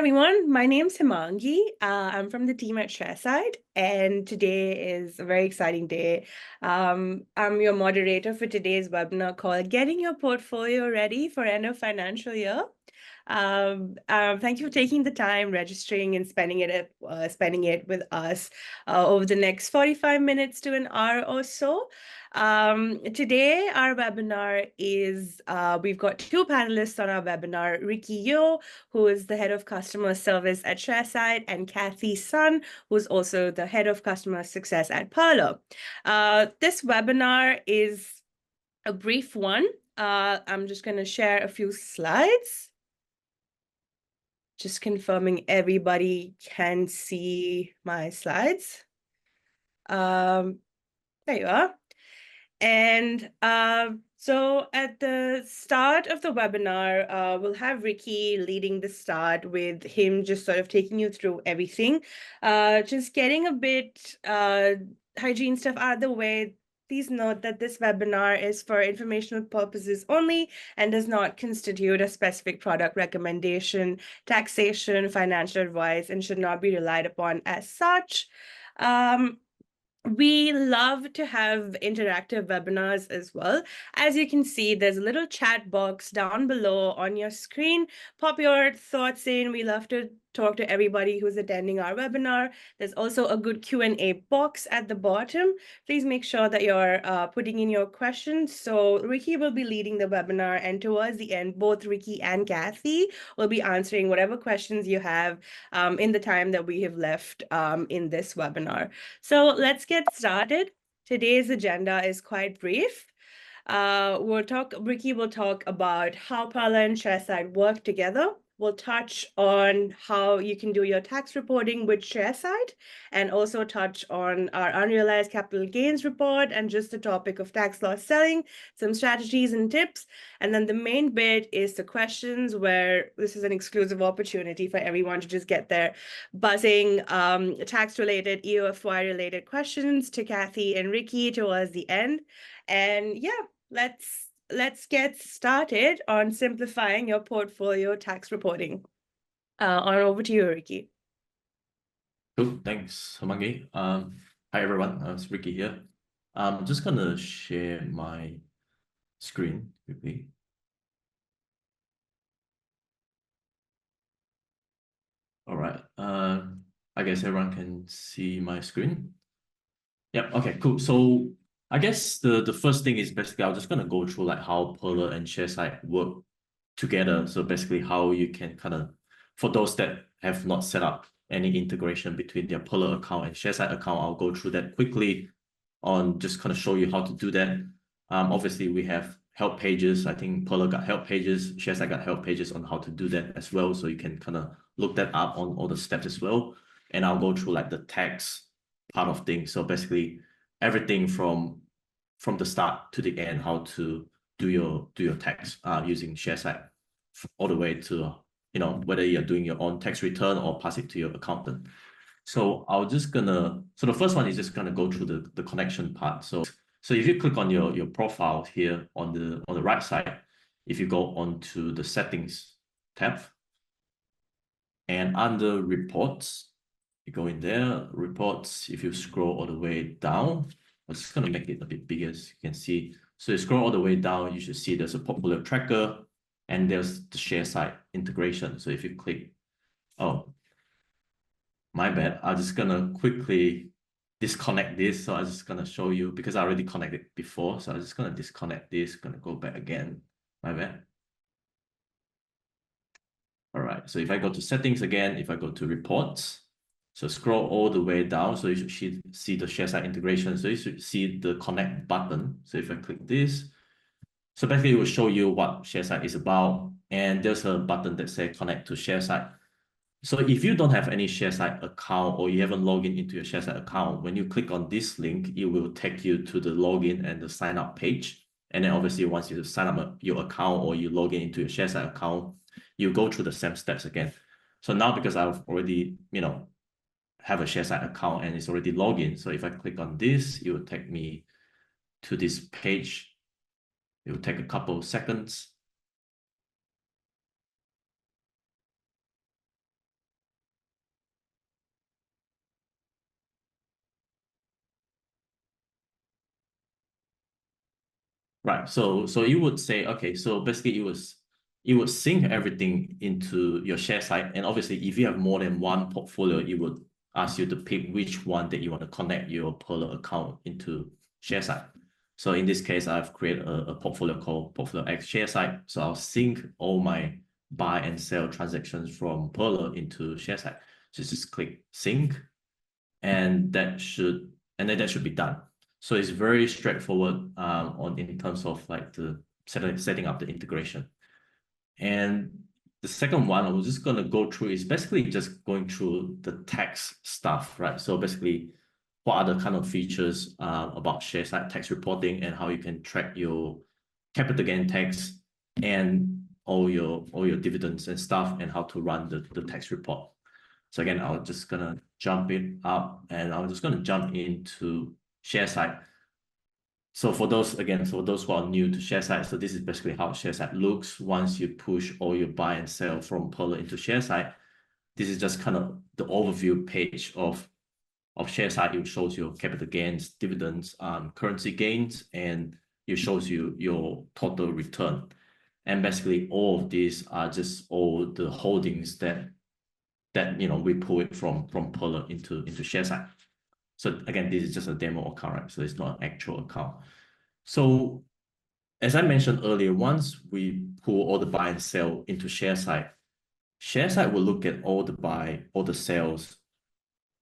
everyone, my name's Hemangi. I'm from the team at Sharesight, and today is a very exciting day. I'm your moderator for today's webinar called Getting Your Portfolio Ready for End of Financial Year. Thank you for taking the time, registering, and spending it with us over the next 45 minutes to an hour or so. Today, our webinar is, we've got two panelists on our webinar, Ricky Yo, who is the head of customer service at Sharesight, and Cathy Sun, who's also the head of customer success at Pearler. This webinar is a brief one. I'm just going to share a few slides. Just confirming everybody can see my slides. There you are. And so at the start of the webinar, we'll have Ricky leading the start with him just sort of taking you through everything. Just getting a bit hygiene stuff out of the way. Please note that this webinar is for informational purposes only and does not constitute a specific product recommendation, taxation, financial advice, and should not be relied upon as such. We love to have interactive webinars as well. As you can see, there's a little chat box down below on your screen. Pop your thoughts in. We love to talk to everybody who's attending our webinar. There's also a good Q&A box at the bottom. Please make sure that you're putting in your questions. So Ricky will be leading the webinar, and towards the end, both Ricky and Cathy will be answering whatever questions you have in the time that we have left in this webinar. So let's get started. Today's agenda is quite brief. Ricky will talk about how Pearler and Sharesight work together. We'll touch on how you can do your tax reporting with Sharesight, and also touch on our unrealized capital gains report and just the topic of tax loss selling, some strategies and tips. And then the main bit is the questions, where this is an exclusive opportunity for everyone to just get their buzzing tax-related, EOFY-related questions to Cathy and Ricky towards the end. And yeah, let's get started on simplifying your portfolio tax reporting. On over to you, Ricky. Cool, thanks, Hemangi. Hi everyone, it's Ricky here. I'm just gonna share my screen quickly. All right, I guess everyone can see my screen. Yep, okay, cool. So I guess the first thing is basically I'm just gonna go through like how Pearler and Sharesight work together. So basically how you can kind of, for those that have not set up any integration between their Pearler account and Sharesight account, I'll go through that quickly on just kind of show you how to do that. Obviously we have help pages. I think Pearler got help pages, Sharesight got help pages on how to do that as well. So you can kind of look that up on all the steps as well. And I'll go through like the tax part of things. So basically everything from the start to the end, how to do your tax using Sharesight, all the way to whether you're doing your own tax return or pass it to your accountant. So so the first one is just gonna go through the connection part. So if you click on your profile here on the right side, if you go onto the settings tab, and under reports, you go in there, reports, if you scroll all the way down, I'm just gonna make it a bit bigger as you can see. So you scroll all the way down, you should see there's a portfolio tracker and there's the Sharesight integration. So if you click, oh, my bad, I'm just gonna quickly disconnect this. So I'm just gonna show you, because I already connected before. So I'm just gonna disconnect this, gonna go back again, my bad. All right, so if I go to settings again, if I go to reports, so scroll all the way down, so you should see the Sharesight integration. So you should see the connect button. So if I click this, so basically it will show you what Sharesight is about. And there's a button that says connect to Sharesight. So if you don't have any Sharesight account or you haven't logged into your Sharesight account, when you click on this link, it will take you to the login and the sign up page. And then obviously once you sign up your account or you log in into your Sharesight account, you go through the same steps again. So now because I've already, have a Sharesight account and it's already logged in. So if I click on this, it will take me to this page. It will take a couple of seconds. Right. So you would say, okay, so basically it would sync everything into your Sharesight. And obviously, if you have more than one portfolio, it would ask you to pick which one that you want to connect your Pearler account into Sharesight. So in this case, I've created a portfolio called Portfolio X Sharesight. So I'll sync all my buy and sell transactions from Pearler into Sharesight. So just click sync, and that should be done. So it's very straightforward in terms of like the setting up the integration. And the second one I was just going to go through is basically just going through the tax stuff, right? So basically, what are the kind of features about Sharesight tax reporting and how you can track your capital gain tax and all your dividends and stuff, and how to run the tax report. So again, I'm just gonna jump it up, and I'm just gonna jump into Sharesight. So for those who are new to Sharesight, so this is basically how Sharesight looks once you push all your buy and sell from Pearler into Sharesight. This is just kind of the overview page of Sharesight. It shows your capital gains, dividends, currency gains, and it shows you your total return. And basically, all of these are just all the holdings that we pull it from Pearler into Sharesight. So again, this is just a demo account, right? So it's not an actual account. So as I mentioned earlier, once we pull all the buy and sell into Sharesight, Sharesight will look at all the buy, all the sales,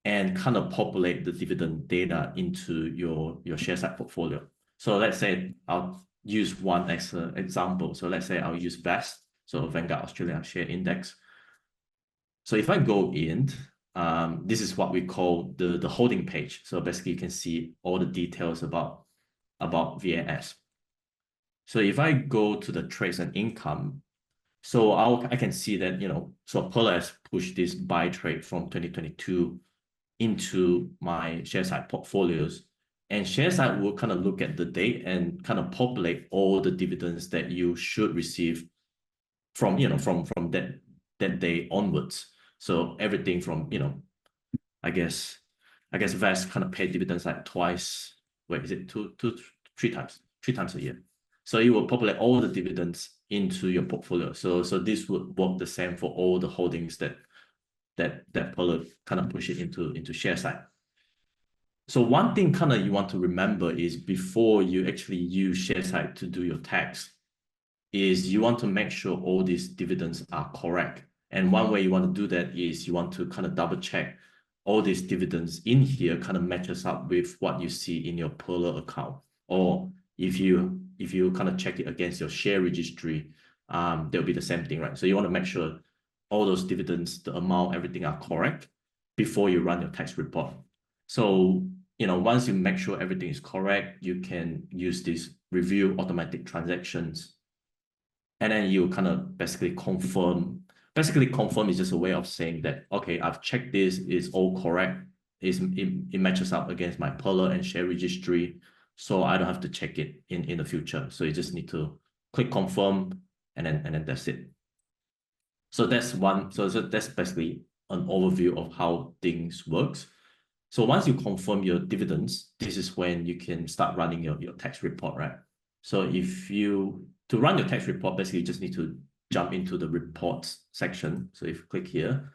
and kind of populate the dividend data into your Sharesight portfolio. So let's say I'll use one as an example. So let's say I'll use VAST, so Vanguard Australia Share Index. So if I go in, this is what we call the holding page. So basically, you can see all the details about VAS. So if I go to the trades and income, so I can see that, so Pearler has pushed this buy trade from 2022 into my Sharesight portfolios. And Sharesight will kind of look at the date and kind of populate all the dividends that you should receive from, from that day onwards. So everything from, I guess VAST kind of pay dividends like twice. Wait, is it three times a year? So it will populate all the dividends into your portfolio. So this would work the same for all the holdings that Pearler kind of push it into Sharesight. So one thing kind of you want to remember is before you actually use Sharesight to do your tax, is you want to make sure all these dividends are correct. And one way you want to do that is you want to kind of double check all these dividends in here kind of matches up with what you see in your Pearler account. Or if you kind of check it against your share registry, there'll be the same thing, right? So you want to make sure all those dividends, the amount, everything are correct before you run your tax report. So, once you make sure everything is correct, you can use this review automatic transactions. And then you kind of basically confirm. Basically, confirm is just a way of saying that, okay, I've checked this, it's all correct. It matches up against my Pearler and share registry. So I don't have to check it in the future. So you just need to click confirm, and then that's it. So that's one. So that's basically an overview of how things works. So once you confirm your dividends, this is when you can start running your tax report, right? So to run your tax report, basically you just need to jump into the reports section. So if you click here,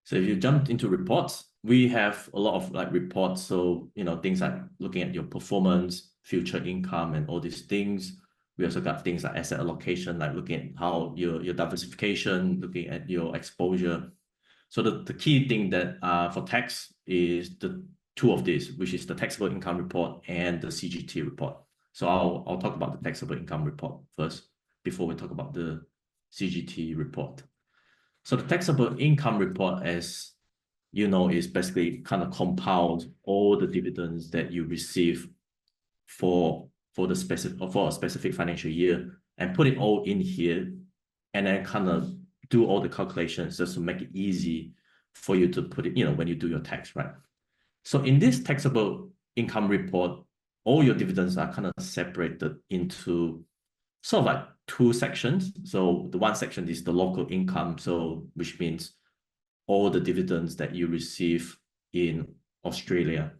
so if you jump into reports, we have a lot of like reports. So, things like looking at your performance, future income, and all these things. We also got things like asset allocation, like looking at how your diversification, looking at your exposure. So the key thing that for tax is the two of these, which is the taxable income report and the CGT report. So I'll talk about the taxable income report first before we talk about the CGT report. So the taxable income report, as you know, is basically kind of compiled all the dividends that you receive for a specific financial year and put it all in here, and then kind of do all the calculations just to make it easy for you to put it, when you do your tax, right? So in this taxable income report, all your dividends are kind of separated into sort of like two sections. So the one section is the local income, so which means all the dividends that you receive in Australia.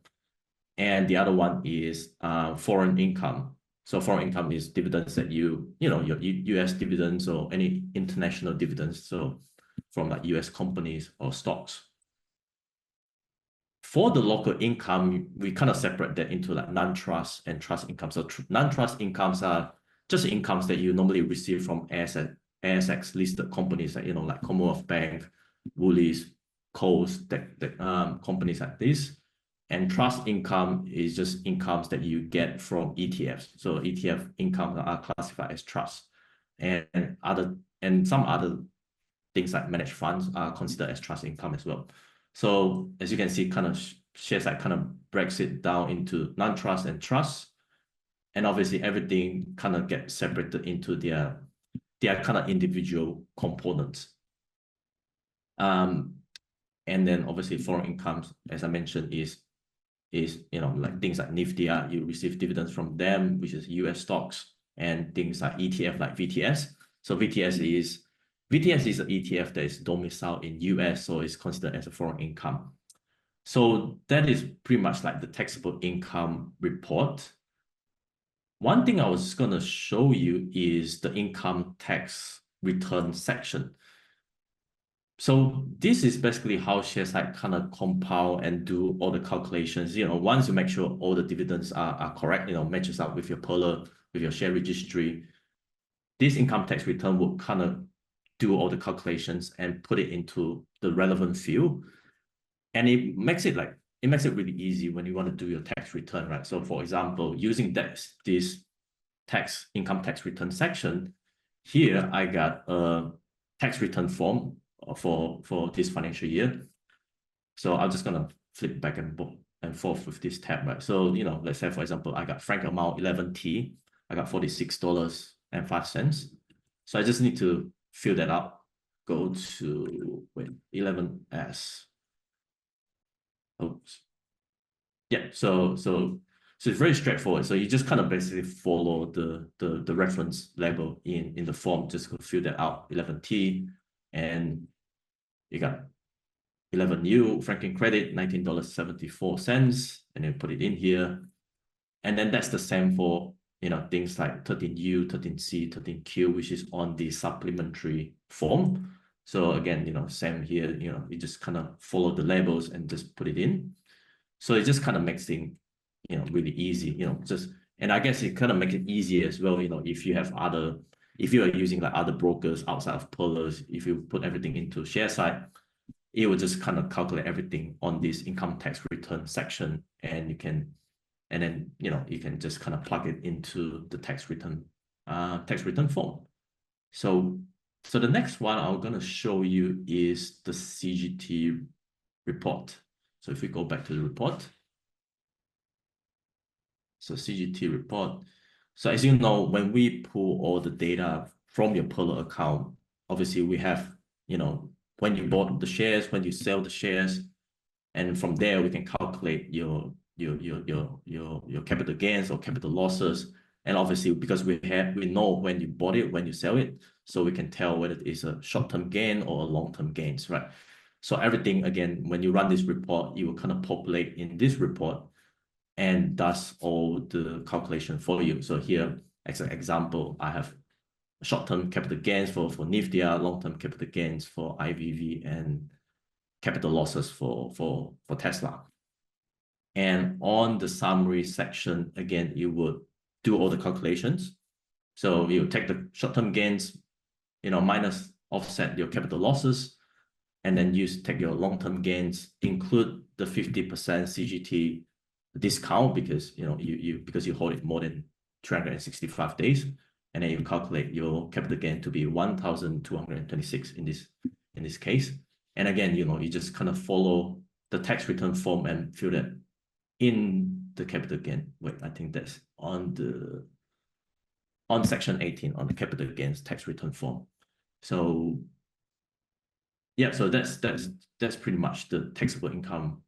And the other one is foreign income. So foreign income is dividends that your US dividends or any international dividends. So from like US companies or stocks. For the local income, we kind of separate that into like non-trust and trust income. So non-trust incomes are just incomes that you normally receive from ASX listed companies like, like Commonwealth Bank, Woolies, Coles, companies like this. And trust income is just incomes that you get from ETFs. So ETF incomes are classified as trust. And some other things like managed funds are considered as trust income as well. So as you can see, kind of Sharesight kind of breaks it down into non-trust and trust. And obviously everything kind of gets separated into their kind of individual components. And then obviously foreign incomes, as I mentioned, is like things like Nifty, you receive dividends from them, which is US stocks, and things like ETF like VTS. So VTS is an ETF that is domiciled in US, so it's considered as a foreign income. So that is pretty much like the taxable income report. One thing I was going to show you is the income tax return section. So this is basically how Sharesight kind of compile and do all the calculations. Once you make sure all the dividends are correct, matches up with your Pearler, with your share registry, this income tax return will kind of do all the calculations and put it into the relevant field. And it makes it really easy when you want to do your tax return, right? So for example, using this income tax return section, here I got a tax return form for this financial year. So I'm just gonna flip back and forth with this tab, right? So let's say for example, I got frank amount 11T, I got $46.05. So I just need to fill that up. Go to 11S. Oops. Yeah, so it's very straightforward. So you just kind of basically follow the reference label in the form, just fill that out, 11T, and you got 11U franking credit, $19.74, and then put it in here. And then that's the same for things like 13U, 13C, 13Q, which is on the supplementary form. So again, same here, you just kind of follow the labels and just put it in. So it just kind of makes things, really easy, and I guess it kind of makes it easier as well, if you are using like other brokers outside of Pearlers, if you put everything into Sharesight, it will just kind of calculate everything on this income tax return section, and then you can just kind of plug it into the tax return form. So the next one I'm going to show you is the CGT report. So if we go back to the report, so CGT report. So as you know, when we pull all the data from your Pearler account, obviously we have, when you bought the shares, when you sell the shares, and from there we can calculate your capital gains or capital losses. And obviously, because we know when you bought it, when you sell it, so we can tell whether it's a short-term gain or a long-term gains, right? So everything, again, when you run this report, you will kind of populate in this report and does all the calculation for you. So here, as an example, I have short-term capital gains for Nifty, long-term capital gains for IVV, and capital losses for Tesla. And on the summary section, again, you would do all the calculations. So you take the short-term gains, minus offset your capital losses, and then take your long-term gains, include the 50% CGT discount because because you hold it more than 365 days, and then you calculate your capital gain to be 1,226 in this case. And again, you just kind of follow the tax return form and fill that in the capital gain. Wait, I think that's on section 18 on the capital gains tax return form. So yeah, so that's pretty much the taxable income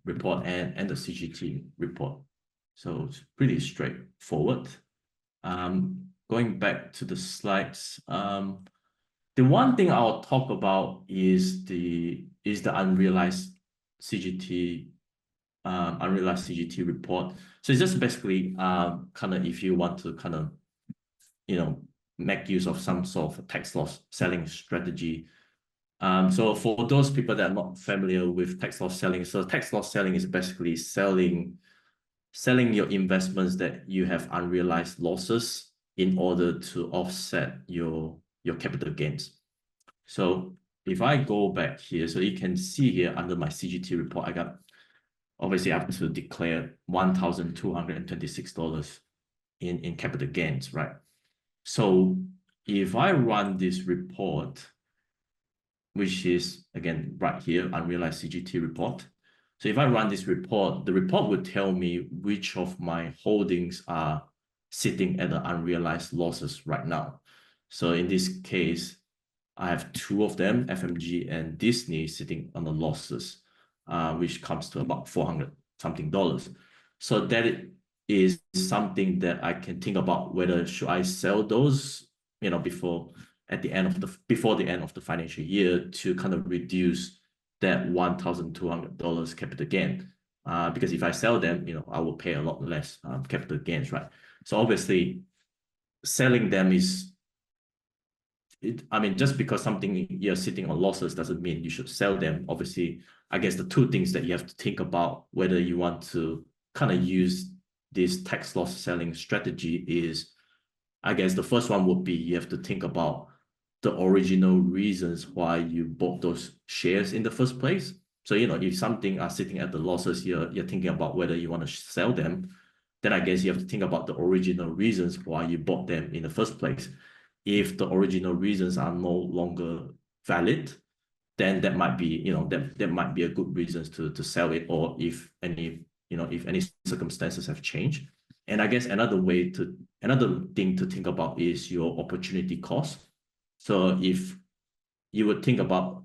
report and the CGT report. So it's pretty straightforward. Going back to the slides, the one thing I'll talk about is the unrealized CGT unrealized CGT report. So it's just basically kind of if you want to kind of, make use of some sort of tax loss selling strategy. So for those people that are not familiar with tax loss selling, so tax loss selling is basically selling your investments that you have unrealized losses in order to offset your capital gains. So if I go back here, so you can see here under my CGT report, obviously I have to declare $1,226 in capital gains, right? So if I run this report, which is again right here, unrealized CGT report. So if I run this report, the report would tell me which of my holdings are sitting at the unrealized losses right now. So in this case, I have two of them, FMG and Disney, sitting on the losses, which comes to about $400 something. So that is something that I can think about whether should I sell those, before the end of the financial year to kind of reduce that $1,200 capital gain. Because if I sell them, I will pay a lot less capital gains, right? So obviously, selling them just because something you're sitting on losses doesn't mean you should sell them. Obviously, I guess the two things that you have to think about whether you want to kind of use this tax loss selling strategy is, I guess the first one would be you have to think about the original reasons why you bought those shares in the first place. So, if something are sitting at the losses, you're thinking about whether you want to sell them, then I guess you have to think about the original reasons why you bought them in the first place. If the original reasons are no longer valid, then that might be, that might be a good reasons to sell it, or if any circumstances have changed. And I guess another thing to think about is your opportunity cost. So if you would think about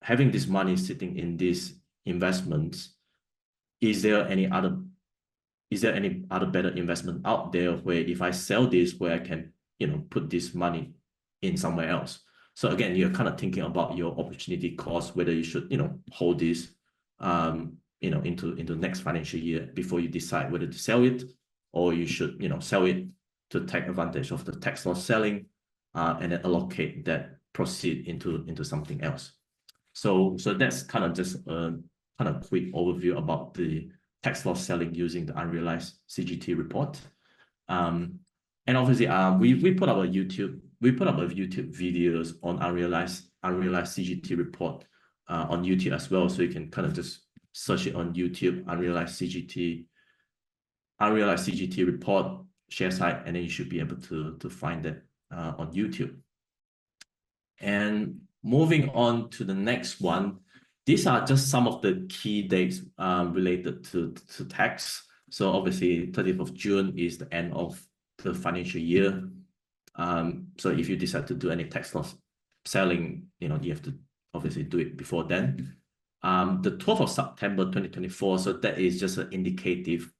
having this money sitting in these investments, is there any other better investment out there where if I sell this, where I can, put this money in somewhere else? So again, you're kind of thinking about your opportunity cost, whether you should, hold this, into next financial year before you decide whether to sell it, or you should, sell it to take advantage of the tax loss selling, and then allocate that proceed into something else. So that's kind of just a kind of quick overview about the tax loss selling using the unrealized CGT report. And obviously, we put up a YouTube videos on unrealized CGT report on YouTube as well. So you can kind of just search it on YouTube, unrealized CGT report, Sharesight, and then you should be able to find that on YouTube. And moving on to the next one, these are just some of the key dates related to tax. So obviously, 30th of June is the end of the financial year. So if you decide to do any tax loss selling, you have to obviously do it before then. The 12th of September 2024, so that is just an indicative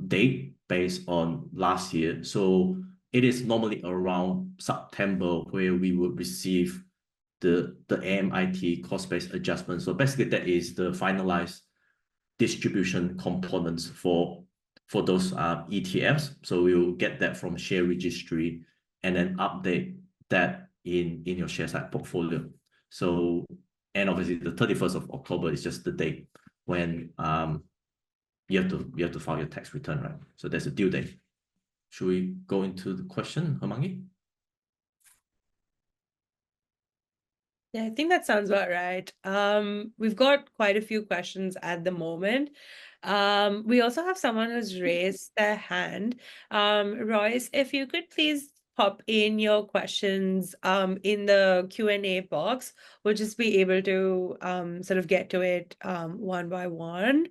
date based on last year. So it is normally around September where we would receive the AMIT cost-based adjustment. So basically that is the finalized distribution components for those ETFs. So we will get that from share registry and then update that in your Sharesight portfolio. So, and obviously the 31st of October is just the date when you have to file your tax return, right? So that's a due date. Should we go into the question, Hemangi? Yeah, I think that sounds about right. We've got quite a few questions at the moment. We also have someone who's raised their hand. Royce, if you could please pop in your questions in the Q&A box, we'll just be able to sort of get to it one by one.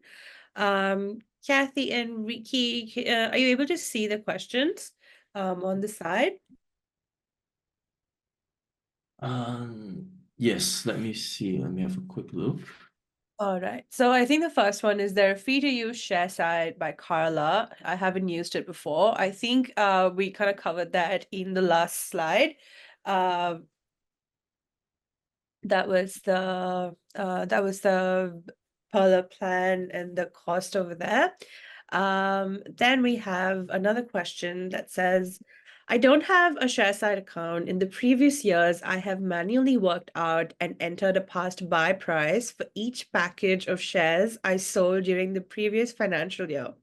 Cathy and Ricky, are you able to see the questions on the side? Yes, let me see. Let me have a quick look. All right. So I think the first one is they're free to use Sharesight by Carla. I haven't used it before. I think we kind of covered that in the last slide. That was the Pearler plan and the cost over there. Then we have another question that says, I don't have a Sharesight account. In the previous years, I have manually worked out and entered a past buy price for each package of shares I sold during the previous financial year.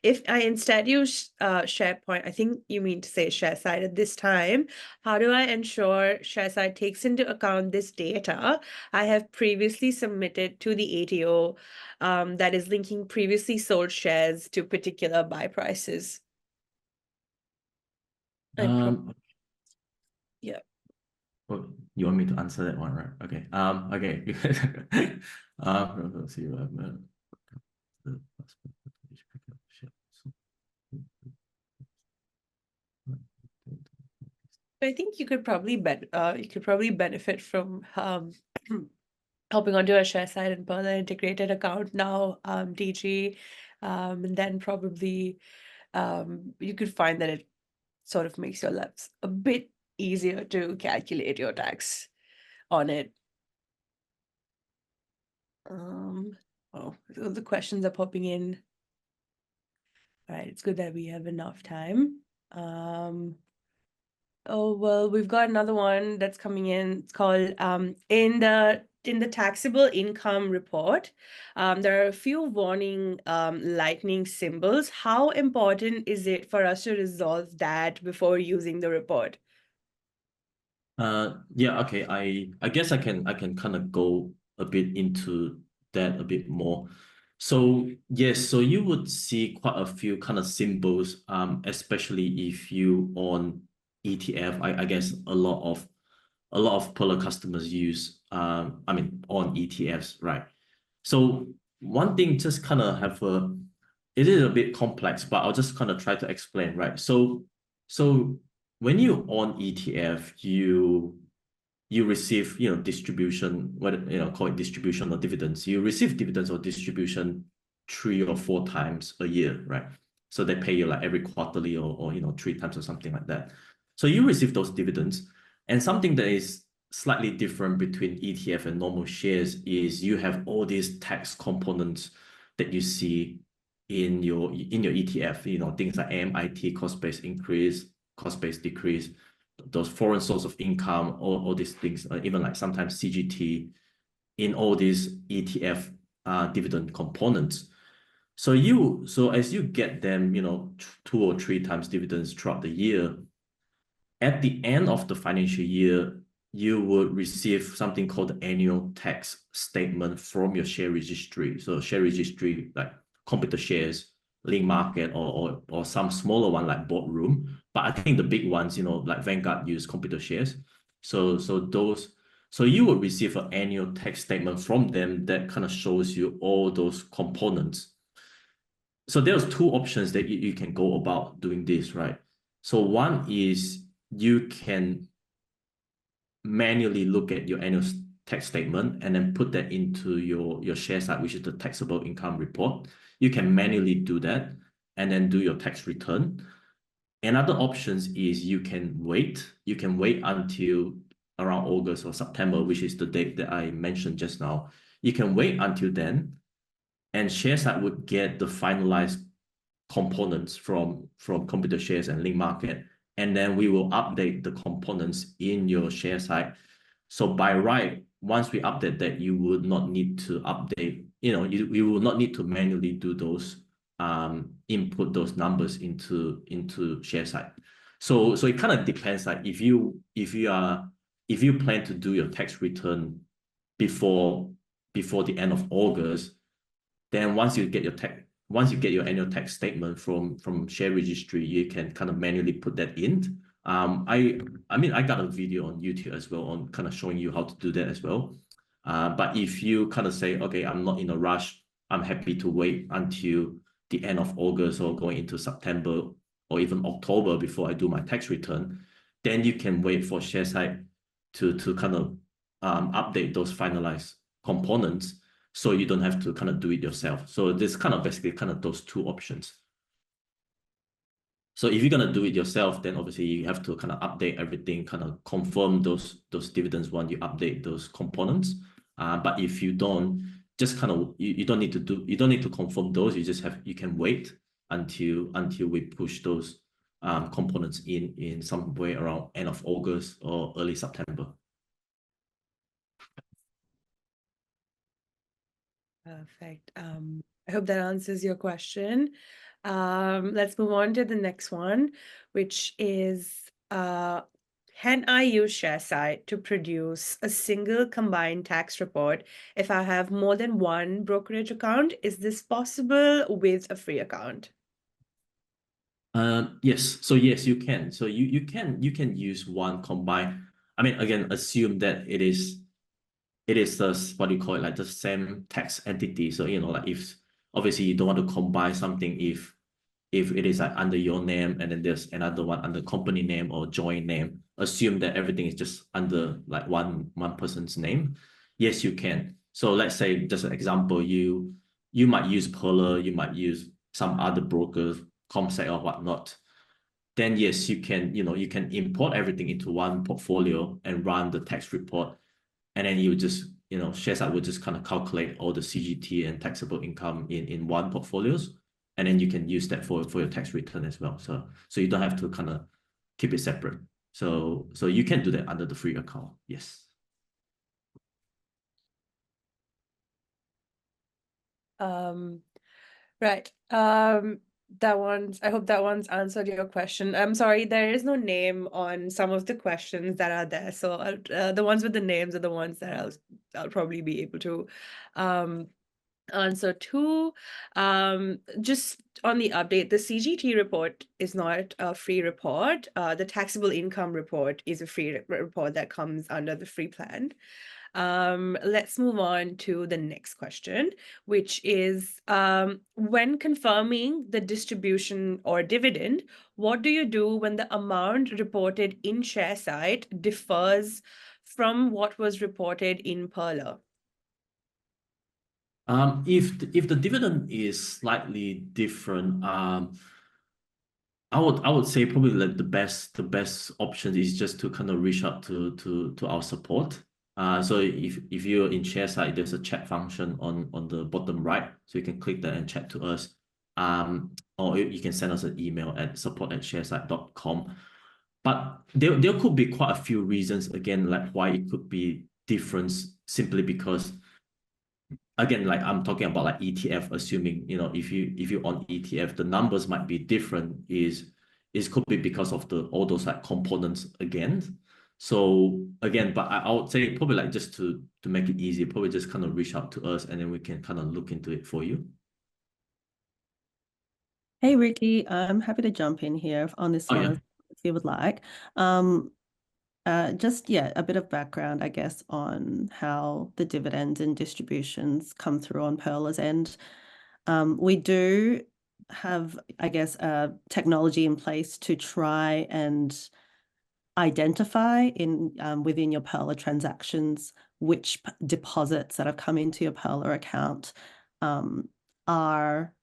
If I instead use SharePoint, I think you mean to say Sharesight at this time, how do I ensure Sharesight takes into account this data I have previously submitted to the ATO that is linking previously sold shares to particular buy prices? Yeah. Oh, you want me to answer that one, right? Okay. Okay. Let's see. I think you could probably benefit from helping onto a Sharesight and Pearler integrated account now, DG, and then probably you could find that it sort of makes your lives a bit easier to calculate your tax on it. Oh, the questions are popping in. All right, it's good that we have enough time. Oh, well, we've got another one that's coming in. It's called in the taxable income report, there are a few warning lightning symbols. How important is it for us to resolve that before using the report? Yeah, okay. I guess I can kind of go a bit into that a bit more. So yes, so you would see quite a few kind of symbols, especially if you on ETF. I guess a lot of Pearler customers use I mean on ETFs, right? So one thing just kind of have it is a bit complex, but I'll just kind of try to explain, right? So when you on ETF, you receive, distribution, whether, call it distribution or dividends. You receive dividends or distribution 3 or 4 times a year, right? So they pay you like every quarterly or 3 times or something like that. So you receive those dividends. And something that is slightly different between ETF and normal shares is you have all these tax components that you see in your ETF, things like MIT, cost-based increase, cost-based decrease, those foreign source of income, all these things, even like sometimes CGT in all these ETF dividend components. So as you get them, 2 or 3 times dividends throughout the year, at the end of the financial year, you would receive something called the annual tax statement from your share registry. So share registry, like computer shares, link market, or some smaller one like boardroom. But I think the big ones, like Vanguard use computer shares. So you will receive an annual tax statement from them that kind of shows you all those components. So there's 2 options that you can go about doing this, right? So one is you can manually look at your annual tax statement and then put that into your Sharesight, which is the taxable income report. You can manually do that and then do your tax return. Another options is you can wait. You can wait until around August or September, which is the date that I mentioned just now. You can wait until then, and Sharesight would get the finalized components from computer shares and link market, and then we will update the components in your Sharesight. So by right, once we update that, you would not need to update, you will not need to manually do those input those numbers into Sharesight. So it kind of depends, like if you plan to do your tax return before the end of August, then once you get your annual tax statement from share registry, you can kind of manually put that in. I mean, I got a video on YouTube as well on kind of showing you how to do that as well. But if you kind of say, okay, I'm not in a rush, I'm happy to wait until the end of August or going into September or even October before I do my tax return, then you can wait for Sharesight to kind of update those finalized components, so you don't have to kind of do it yourself. So this kind of basically kind of those 2 options. So if you're gonna do it yourself, then obviously you have to kind of update everything, kind of confirm those dividends when you update those components. But if you don't, just kind of you don't need to confirm those. You can wait until we push those components in some way around end of August or early September. Perfect. I hope that answers your question. Let's move on to the next one, which is can I use Sharesight to produce a single combined tax report if I have more than one brokerage account? Is this possible with a free account? Yes. So yes, you can. So you can use one combined. I mean, again, assume that it is the what do you call it, like the same tax entity. So like if obviously you don't want to combine something if it is like under your name and then there's another one under company name or joint name, assume that everything is just under like one person's name. Yes, you can. So let's say just an example, you might use Pearler, you might use some other brokers, Comsec or whatnot. Then yes, you can import everything into one portfolio and run the tax report, and then you just Sharesight would just kind of calculate all the CGT and taxable income in one portfolios, and then you can use that for your tax return as well. So you don't have to kind of keep it separate. So you can do that under the free account. Yes. Right. I hope that one's answered your question. I'm sorry, there is no name on some of the questions that are there. So the ones with the names are the ones that I'll probably be able to answer to. Just on the update, the CGT report is not a free report. The taxable income report is a free report that comes under the free plan. Let's move on to the next question, which is when confirming the distribution or dividend, what do you do when the amount reported in Sharesight differs from what was reported in Pearler? If the dividend is slightly different, I would say probably like the best option is just to kind of reach out to our support. So if you're in Sharesight, there's a chat function on the bottom right, so you can click that and chat to us. Or you can send us an email at support@sharesight.com. But there could be quite a few reasons again, like why it could be different, simply because again, like I'm talking about like ETF, assuming, if you on ETF, the numbers might be different, is could be because of all those like components again. So again, but I would say probably like just to make it easy, probably just kind of reach out to us and then we can kind of look into it for you. Hey, Ricky, I'm happy to jump in here on this one if you would like. Just, a bit of background, I guess, on how the dividends and distributions come through on Pearler's end. We do have, I guess, technology in place to try and identify within your Pearler transactions which deposits that have come into your Pearler account are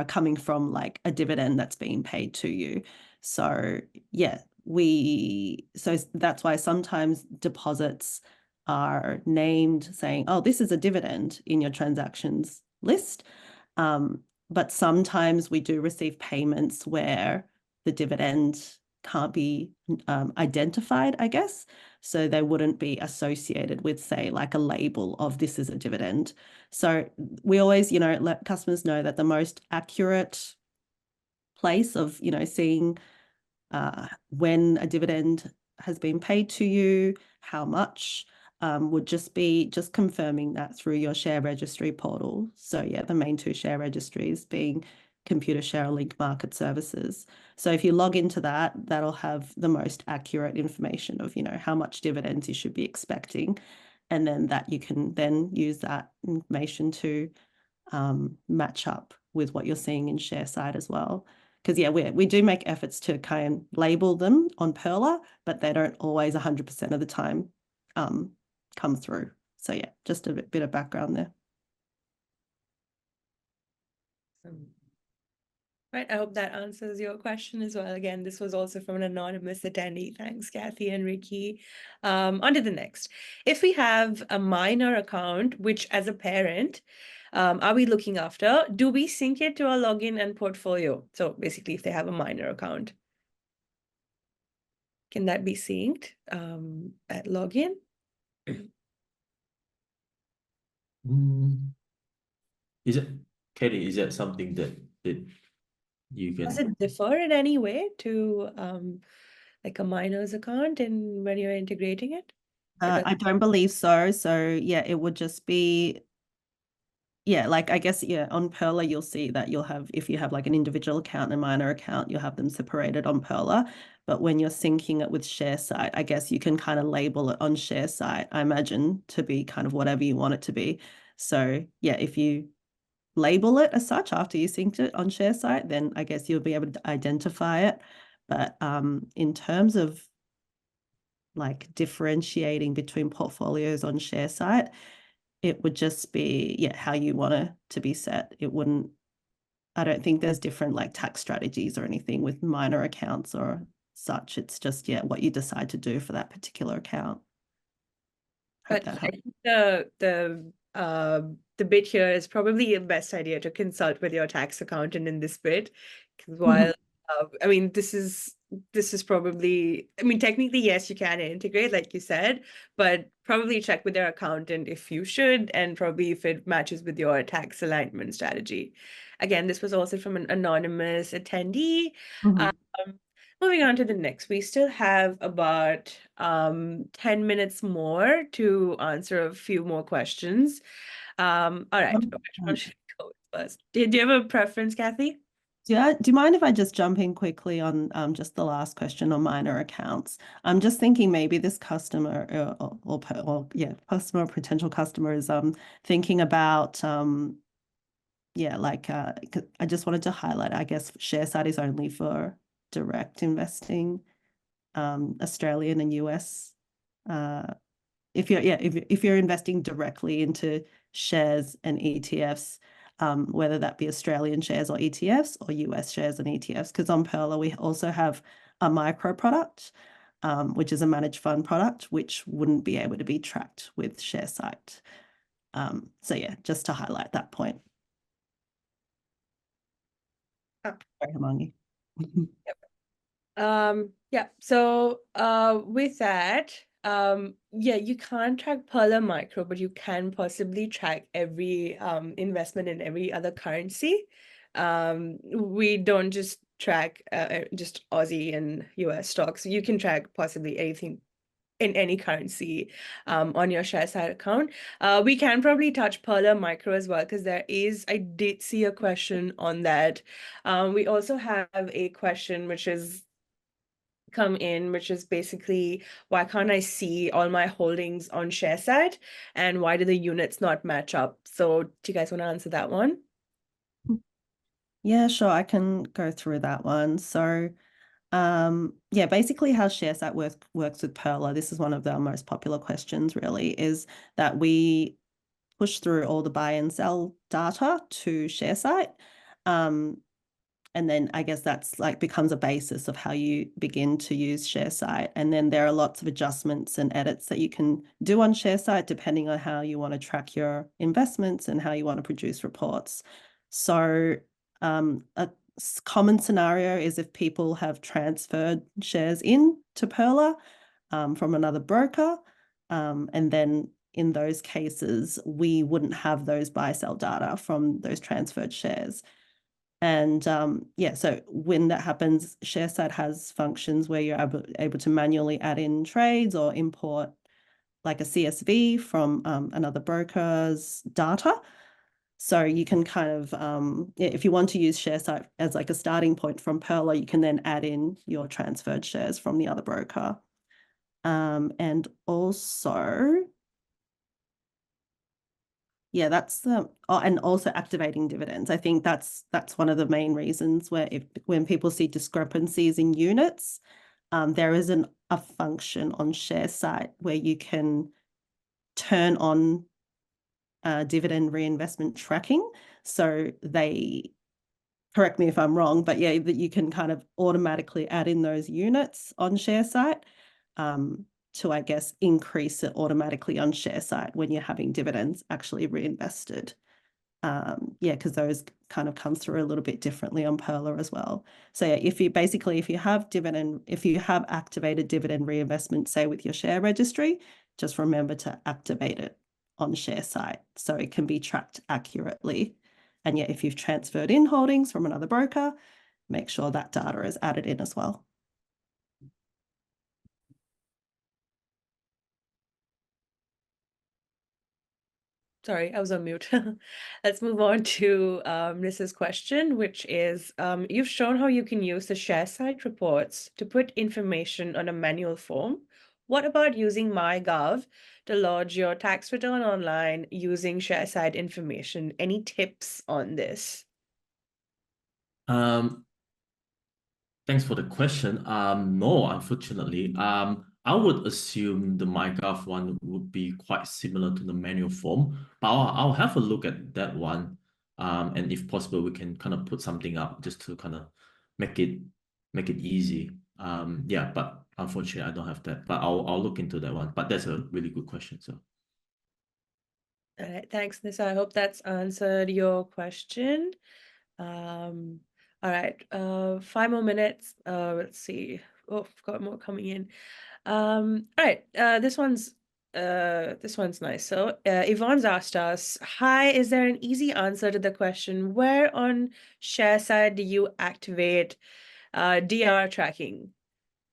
coming from like a dividend that's being paid to you. So so that's why sometimes deposits are named saying, oh, this is a dividend in your transactions list. But sometimes we do receive payments where the dividend can't be identified, I guess. So they wouldn't be associated with, say, like a label of this is a dividend. So we always, let customers know that the most accurate place of, seeing when a dividend has been paid to you, how much, would just be confirming that through your share registry portal. So the main two share registries being Computershare or Link Market Services. So if you log into that, that'll have the most accurate information of, how much dividends you should be expecting. And then that you can then use that information to match up with what you're seeing in Sharesight as well. Because we do make efforts to kind of label them on Pearler, but they don't always 100% of the time come through. So just a bit of background there. Right, I hope that answers your question as well. Again, this was also from an anonymous attendee. Thanks, Cathy and Ricky. On to the next. If we have a minor account, which as a parent, are we looking after? Do we sync it to our login and portfolio? So basically, if they have a minor account, can that be synced at login? Is it, Cathy, is that something that you Does can? it differ in any way to like a minor's account and when you're integrating it? I don't believe so. So yeah, it would just be, yeah, like I guess, yeah, on Pearler, you'll see that you'll have, if you have like an individual account and a minor account, you'll have them separated on Pearler. But when you're syncing it with Sharesight, I guess you can kind of label it on Sharesight, I imagine, to be kind of whatever you want it to be. So yeah, if you label it as such after you synced it on Sharesight, then I guess you'll be able to identify it. But in terms of like differentiating between portfolios on Sharesight, it would just be, yeah, how you want it to be set. It wouldn't, I don't think there's different like tax strategies or anything with minor accounts or such. It's just, yeah, what you decide to do for that particular account. Hope But that I helps. think the bit here is probably the best idea to consult with your tax accountant in this bit, because while I mean this is probably, I mean technically yes you can integrate like you said, but probably check with your accountant if you should, and probably if it matches with your tax alignment strategy. Again, this was also from an anonymous attendee. Mhm. Um, Moving on to the next, we still have about 10 minutes more to answer a few more questions. All right, which one should I go with first? Do you have a preference, Cathy? Do you mind if I just jump in quickly on just the last question on minor accounts? I'm just thinking maybe this customer or yeah, customer, potential customer is thinking about yeah, like I just wanted to highlight, I guess Sharesight is only for direct investing, Australian and US. If you're investing directly into shares and ETFs, whether that be Australian shares or ETFs or US shares and ETFs, because on Pearler we also have a micro product, which is a managed fund product, which wouldn't be able to be tracked with Sharesight. So yeah, just to highlight that point. Oh. Sorry, Hemangi. Yeah, so with that, yeah, you can't track Pearler Micro, but you can possibly track every investment in every other currency. We don't just track just Aussie and US stocks. You can track possibly anything in any currency on your Sharesight account. We can probably touch Pearler Micro as well, because I did see a question on that. We also have a question which is come in, which is basically, why can't I see all my holdings on Sharesight, and why do the units not match up? So do you guys want to answer that one? Yeah, sure. I can go through that one. So, yeah, basically how Sharesight works with Pearler, this is one of the most popular questions really, is that we push through all the buy and sell data to Sharesight. And then I guess that's like becomes a basis of how you begin to use Sharesight. And then there are lots of adjustments and edits that you can do on Sharesight depending on how you want to track your investments and how you want to produce reports. So a common scenario is if people have transferred shares in to Pearler from another broker, and then in those cases, we wouldn't have those buy-sell data from those transferred shares. And yeah, so when that happens, Sharesight has functions where you're able to manually add in trades or import like a CSV from another broker's data. So you can kind of, if you want to use Sharesight as like a starting point from Pearler, you can then add in your transferred shares from the other broker. And also, yeah, that's the and also activating dividends. I think that's one of the main reasons where when people see discrepancies in units, there isn't a function on Sharesight where you can turn on dividend reinvestment tracking. So they correct me if I'm wrong, but yeah, that you can kind of automatically add in those units on Sharesight to, I guess, increase it automatically on Sharesight when you're having dividends actually reinvested. Yeah, because those kind of come through a little bit differently on Pearler as well. So yeah, if you have activated dividend reinvestment, say with your share registry, just remember to activate it on Sharesight so it can be tracked accurately. And yet, if you've transferred in holdings from another broker, make sure that data is added in as well. Sorry, I was on mute. Let's move on to Nissa's question, which is, you've shown how you can use the Sharesight reports to put information on a manual form. What about using MyGov to lodge your tax return online using Sharesight information? Any tips on this? Thanks for the question. No, unfortunately. I would assume the MyGov one would be quite similar to the manual form, but I'll have a look at that one. And if possible, we can kind of put something up just to kind of make it easy. Yeah, but unfortunately, I don't have that. But I'll look into that one. But that's a really good question. So. All right, thanks, Nissa. I hope that's answered your question. All right, 5 more minutes. Let's see. Oh, I've got more coming in. All right, this one's nice. So, Yvonne's asked us, hi, is there an easy answer to the question, where on Sharesight do you activate DR tracking?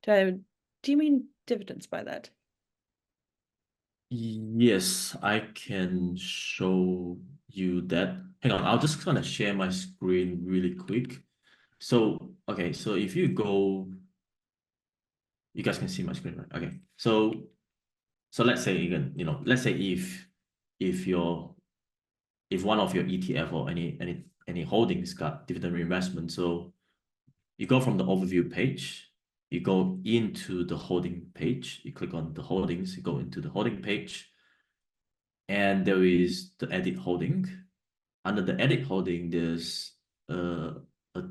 Do you mean dividends by that? Yes, I can show you that. Hang on, I'll just kind of share my screen really quick. So, okay, so if you go, you guys can see my screen, right? Okay. So let's say again, let's say if one of your ETF or any holdings got dividend reinvestment, so you go from the overview page, you go into the holding page, you click on the holdings, you go into the holding page, and there is the edit holding. Under the edit holding, there's a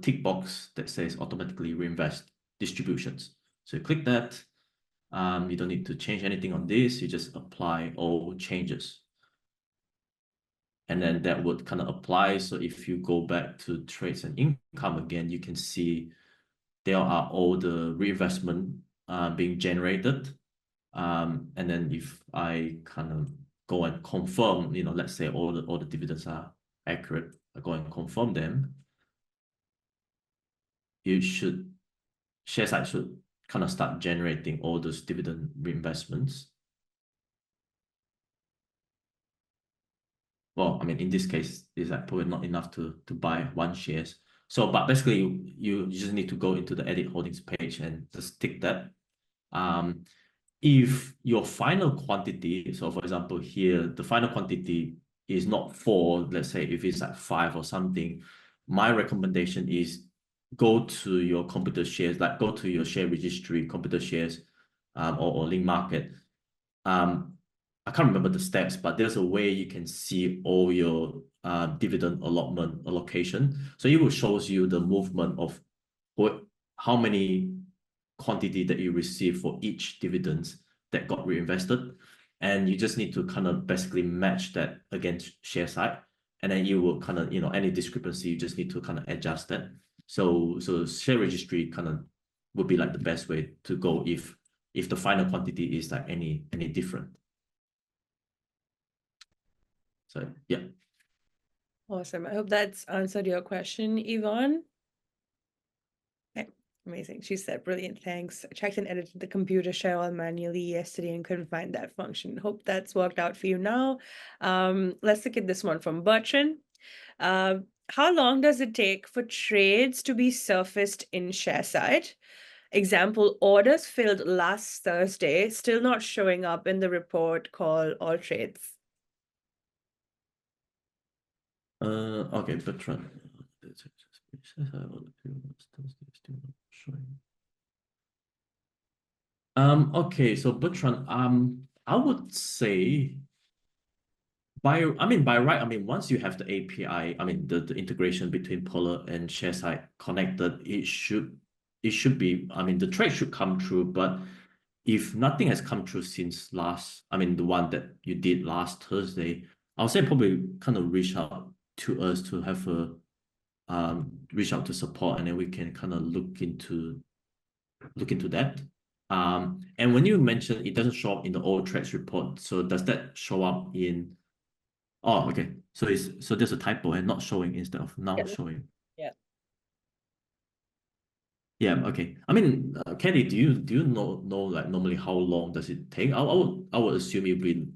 tick box that says automatically reinvest distributions. So you click that. You don't need to change anything on this. You just apply all changes. And then that would kind of apply. So if you go back to trades and income again, you can see there are all the reinvestment being generated. And then if I kind of go and confirm, let's say all the dividends are accurate, I go and confirm them, Sharesight should kind of start generating all those dividend reinvestments. Well, I mean, in this case, it's like probably not enough to buy one shares. So, but basically, you just need to go into the edit holdings page and just tick that. If your final quantity, so for example, here, the final quantity is not 4, let's say if it's like 5 or something, my recommendation is go to your computer shares, like go to your share registry, computer shares, or link market. I can't remember the steps, but there's a way you can see all your dividend allotment allocation. So it will shows you the movement of how many quantity that you receive for each dividends that got reinvested. And you just need to kind of basically match that against Sharesight. And then you will kind of, any discrepancy, you just need to kind of adjust that. So share registry kind of would be like the best way to go if the final quantity is like any different. So yeah. Awesome. I hope that's answered your question, Yvonne. Okay, amazing. She said, brilliant, thanks. I checked and edited the computer share all manually yesterday and couldn't find that function. Hope that's worked out for you now. Let's look at this one from Bertrand. How long does it take for trades to be surfaced in Sharesight? Example, orders filled last Thursday, still not showing up in the report called all trades. Okay, Bertrand. Okay, so Bertrand, I would say by right, I mean, once you have the API, I mean, the integration between Pearler and Sharesight connected, it should be, I mean, the trade should come through, but if nothing has come through since last, I mean, the one that you did last Thursday, I'll say probably kind of reach out to us to have a, reach out to support, and then we can kind of look into that. And when you mentioned it doesn't show up in the old trades report, so does that show up in? Oh, okay. So there's a typo and not showing instead of now showing. Yeah. Yeah. Okay. I mean, Cathy, do you know like normally how long does it take? I would assume it'd be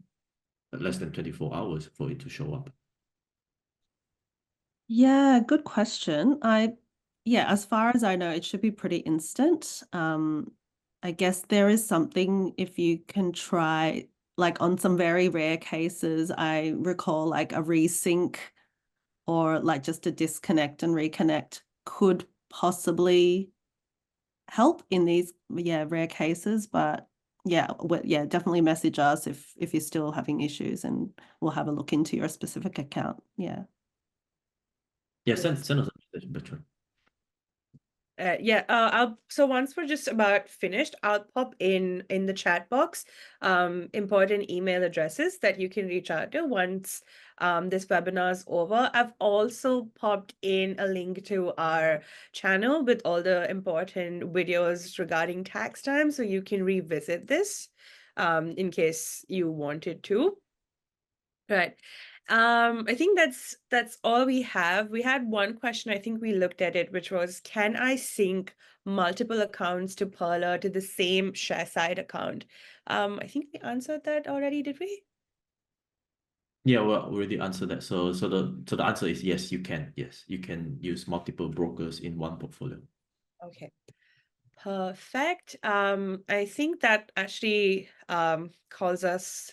less than 24 hours for it to show up. Yeah, good question. Yeah, as far as I know, it should be pretty instant. I guess there is something if you can try, like on some very rare cases, I recall like a resync or like just a disconnect and reconnect could possibly help in these rare cases. But yeah, definitely message us if you're still having issues, and we'll have a look into your specific account. Yeah. Yeah, send us a message, Bertrand. So once we're just about finished, I'll pop in the chat box important email addresses that you can reach out to once this webinar is over. I've also popped in a link to our channel with all the important videos regarding tax time, so you can revisit this in case you wanted to. Right. I think that's all we have. We had one question, I think we looked at it, which was, can I sync multiple accounts to Pearler to the same Sharesight account? I think we answered that already, did we? Yeah, well, we already answered that. So the answer is yes, you can. Yes, you can use multiple brokers in one portfolio. Okay. Perfect. I think that actually calls us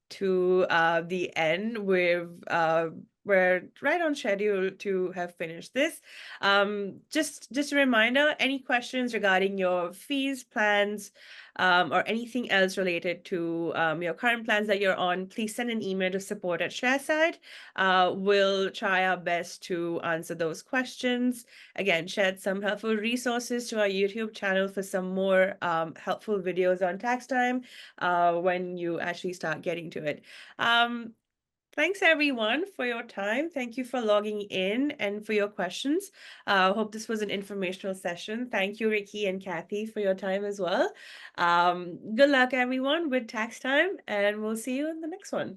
to the end. We're right on schedule to have finished this. Just a reminder, any questions regarding your fees, plans, or anything else related to your current plans that you're on, please send an email to support@Sharesight. We'll try our best to answer those questions. Again, shared some helpful resources to our YouTube channel for some more helpful videos on tax time when you actually start getting to it. Thanks everyone for your time. Thank you for logging in and for your questions. Hope this was an informational session. Thank you, Ricky and Cathy, for your time as well. Good luck everyone with tax time, and we'll see you in the next one.